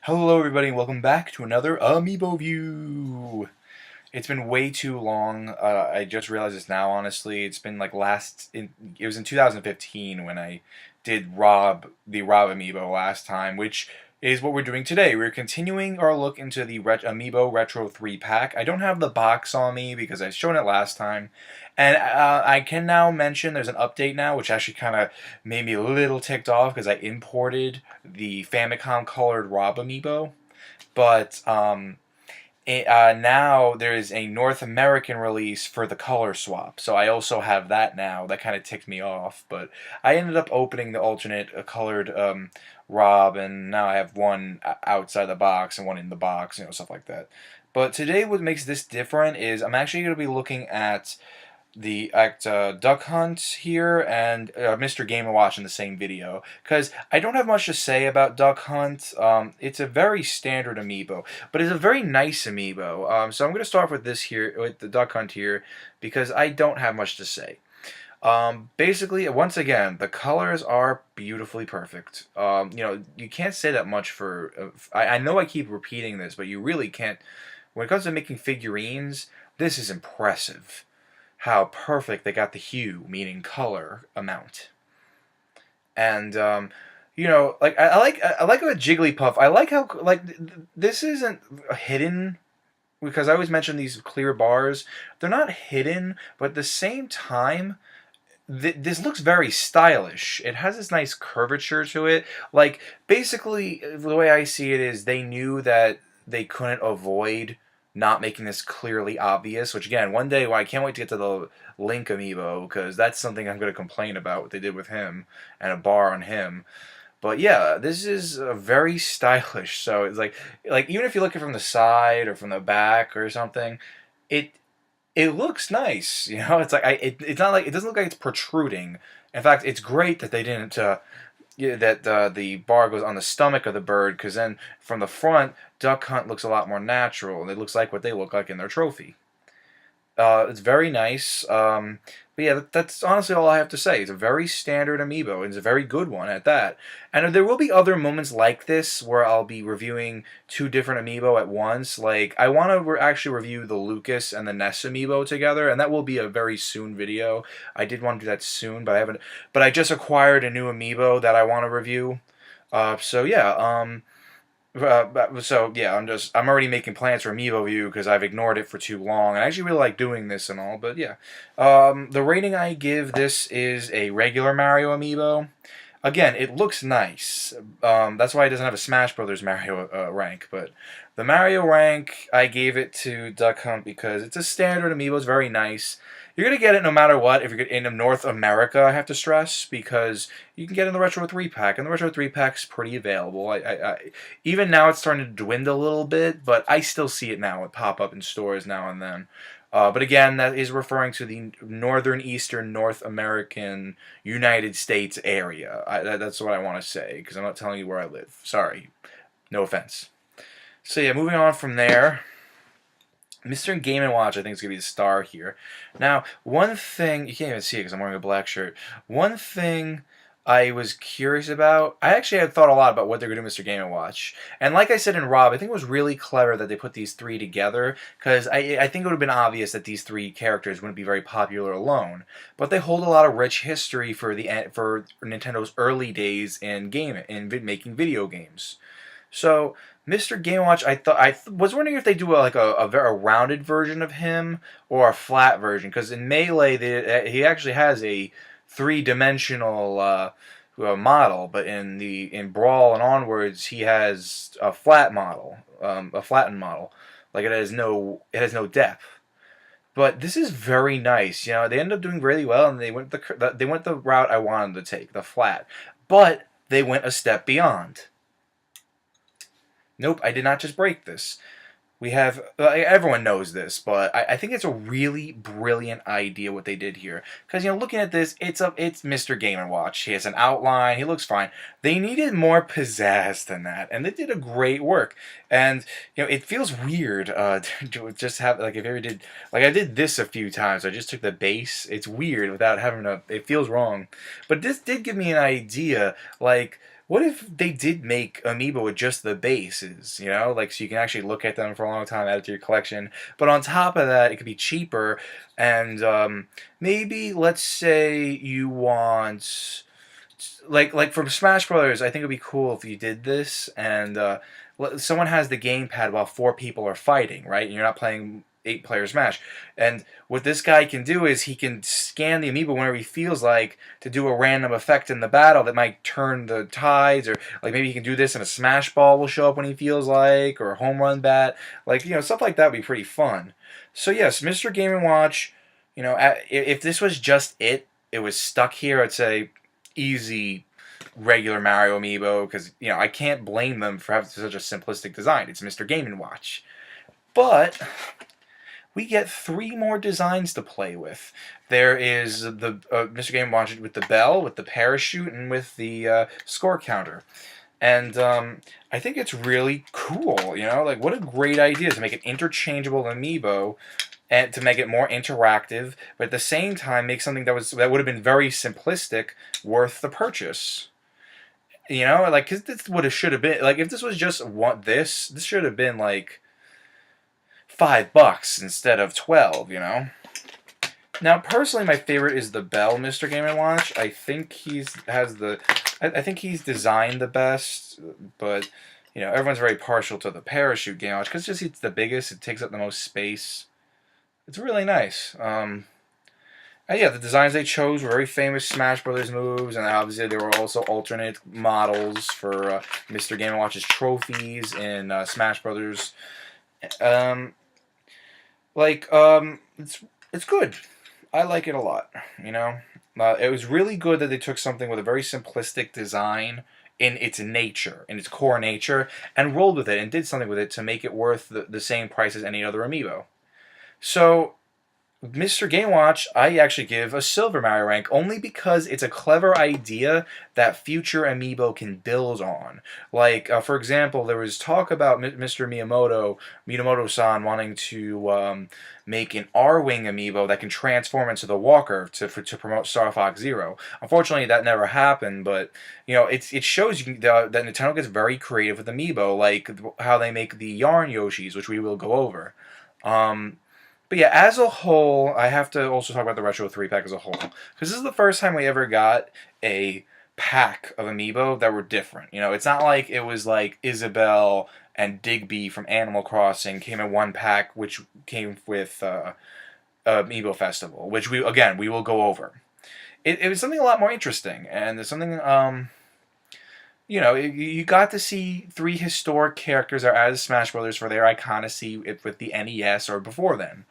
Hello everybody and welcome back to another AmiiboView! It's been way too long. I just realized this now, honestly. It's been like it was in 2015 when I did the Rob Amiibo last time, which is what we're doing today. We're continuing our look into the Amiibo Retro 3 pack. I don't have the box on me because I've shown it last time. And I can now mention there's an update now, which actually kind of made me a little ticked off because I imported the Famicom colored Rob Amiibo. But now there is a North American release for the color swap, so I also have that now. That kind of ticked me off, but I ended up opening the alternate colored Rob, and now I have one outside the box and one in the box, stuff like that. But today, what makes this different is I'm actually going to be looking at Duck Hunt here and Mr.Game&Watch in the same video, because I don't have much to say about Duck Hunt. It's a very standard amiibo, but it's a very nice amiibo. So I'm going to start with this here, with the Duck Hunt here, because I don't have much to say. Basically, once again, the colors are beautifully perfect. You can't say that much for. I know I keep repeating this, but you really can't. When it comes to making figurines, this is impressive. How perfect they got the hue, meaning color amount. And like I like a Jigglypuff. I like how this isn't hidden, because I always mention these clear bars. They're not hidden, but at the same time, this looks very stylish. It has this nice curvature to it. Like, basically, the way I see it is they knew that they couldn't avoid not making this clearly obvious, which again, one day, I can't wait to get to the Link amiibo, because that's something I'm going to complain about, what they did with him, and a bar on him. But yeah, this is very stylish, so it's like even if you look at it from the side or from the back or something, it it looks nice, It's like it's not like it doesn't look like it's protruding. In fact, it's great that they didn't that the bar goes on the stomach of the bird, because then from the front, Duck Hunt looks a lot more natural, and it looks like what they look like in their trophy. It's very nice. But yeah, that's honestly all I have to say. It's a very standard amiibo, and it's a very good one at that. And there will be other moments like this where I'll be reviewing two different amiibo at once. Like, I want to actually review the Lucas and the Ness amiibo together, and that will be a very soon video. I did want to do that soon, but I haven't. But I just acquired a new amiibo that I want to review. So yeah. So yeah, I'm already making plans for AmiiboView because I've ignored it for too long, and I actually really like doing this and all. But yeah, the rating I give this is a regular Mario amiibo. Again, it looks nice. That's why it doesn't have a Smash Brothers Mario rank. But the Mario rank, I gave it to Duck Hunt because it's a standard amiibo. It's very nice. You're going to get it no matter what if you're in North America, I have to stress, because you can get it in the Retro 3 pack, and the Retro 3 pack is pretty available. Even now it's starting to dwindle a little bit, but I still see it now. It pop up in stores now and then. But again, that is referring to the northern, eastern, North American, United States area. That's what I want to say, because I'm not telling you where I live. Sorry. No offense. So yeah, moving on from there. Mr.Game&Watch, I think, is going to be the star here. Now, one thing, you can't even see it because I'm wearing a black shirt. One thing I was curious about, I actually had thought a lot about what they're going to do with Mr.Game&Watch. And like I said in Rob, I think it was really clever that they put these three together, because I think it would have been obvious that these three characters wouldn't be very popular alone. But they hold a lot of rich history for Nintendo's early days in making video games. So, Mr.Game&Watch, I was wondering if they do a very rounded version of him or a flat version, because in Melee he actually has a three-dimensional model, but in Brawl and onwards he has a flat model, a flattened model, like it has no depth. But this is very nice. They ended up doing really well, and they went the route I wanted to take, the flat, but they went a step beyond. Nope, I did not just break this. We have, everyone knows this, but I think it's a really brilliant idea what they did here. Because, looking at this, it's Mr.Game&Watch. He has an outline, he looks fine. They needed more pizzazz than that, and they did a great work. And, it feels weird to just have, if you ever did, I did this a few times. I just took the base. It's weird without having it feels wrong. But this did give me an idea, What if they did make Amiibo with just the bases, you know? Like, so you can actually look at them for a long time, add it to your collection. But on top of that, it could be cheaper. And maybe, let's say you want, like from Smash Brothers, I think it'd be cool if you did this and someone has the gamepad while four people are fighting, right? And you're not playing eight-player Smash. And what this guy can do is he can scan the amiibo whenever he feels like to do a random effect in the battle that might turn the tides, or like maybe he can do this and a Smash Ball will show up when he feels like, or a home run bat, like stuff like that would be pretty fun. So yes, Mr. Game&Watch. If this was just it was stuck here, I'd say easy regular Mario amiibo, because I can't blame them for having such a simplistic design. It's Mr. Game&Watch. But we get three more designs to play with. There is the Mr. Game&Watch with the bell, with the parachute, and with the score counter. And I think it's really cool, like what a great idea to make an interchangeable amiibo and to make it more interactive, but at the same time make something that would have been very simplistic worth the purchase. Like, cause this would have should have been like if this was just this should have been like $5 instead of 12. Now, personally, my favorite is the Bell Mr. Game&Watch. I think I think he's designed the best, but everyone's very partial to the Parachute Game&Watch because it's the biggest. It takes up the most space. It's really nice. And yeah, the designs they chose were very famous Smash Brothers moves, and obviously there were also alternate models for Mr. Game&Watch's trophies in Smash Brothers. It's good. I like it a lot. It was really good that they took something with a very simplistic design in its nature, in its core nature, and rolled with it and did something with it to make it worth the same price as any other amiibo. So, Mr. Game&Watch, I actually give a Silver Mario rank only because it's a clever idea that future amiibo can build on. Like, for example, there was talk about Mr. Miyamoto-san wanting to make an R-Wing amiibo that can transform into the Walker to promote Star Fox Zero. Unfortunately, that never happened, but it shows that Nintendo gets very creative with amiibo, like how they make the Yarn Yoshis, which we will go over. But yeah, as a whole, I have to also talk about the Retro 3-pack as a whole. Because this is the first time we ever got a pack of amiibo that were different. It's not like it was like Isabelle and Digby from Animal Crossing came in one pack, which came with Amiibo Festival, which we will go over. It was something a lot more interesting, and there's something you got to see three historic characters that are out of Smash Brothers for their iconicity with the NES or before then.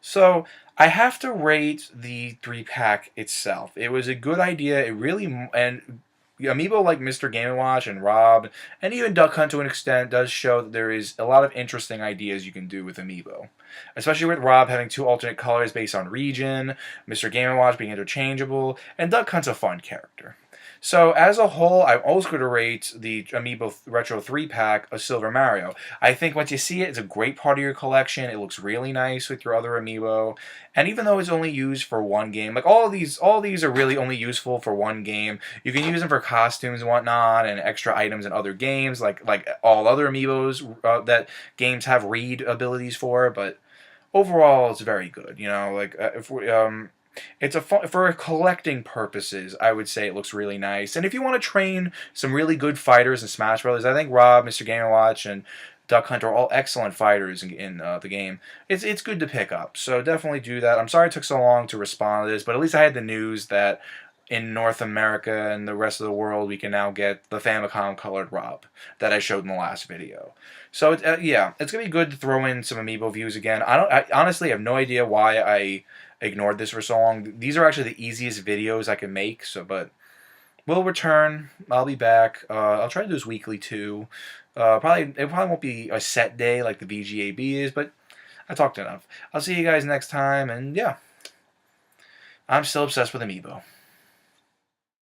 So I have to rate the 3-pack itself. It was a good idea. It really, and amiibo like Mr. Game&Watch and Rob and even Duck Hunt to an extent does show that there is a lot of interesting ideas you can do with amiibo. Especially with Rob having two alternate colors based on region, Mr. Game&Watch being interchangeable, and Duck Hunt's a fun character. So, as a whole, I'm also going to rate the Amiibo Retro 3-pack of Silver Mario. I think once you see it, it's a great part of your collection. It looks really nice with your other Amiibo. And even though it's only used for one game, like all these are really only useful for one game. You can use them for costumes and whatnot, and extra items in other games, like all other Amiibos that games have read abilities for, but overall, it's very good. It's for collecting purposes, I would say it looks really nice. And if you want to train some really good fighters in Smash Brothers, I think Rob, Mr. Game&Watch, and Duck Hunt are all excellent fighters in the game. It's good to pick up, so definitely do that. I'm sorry it took so long to respond to this, but at least I had the news that in North America and the rest of the world, we can now get the Famicom colored Rob that I showed in the last video. So yeah, it's gonna be good to throw in some Amiibo views again. I honestly have no idea why I ignored this for so long. These are actually the easiest videos I can make. But we'll return. I'll be back. I'll try to do this weekly too. It probably won't be a set day like the BGAB is, but I talked enough. I'll see you guys next time, and yeah, I'm still obsessed with Amiibo.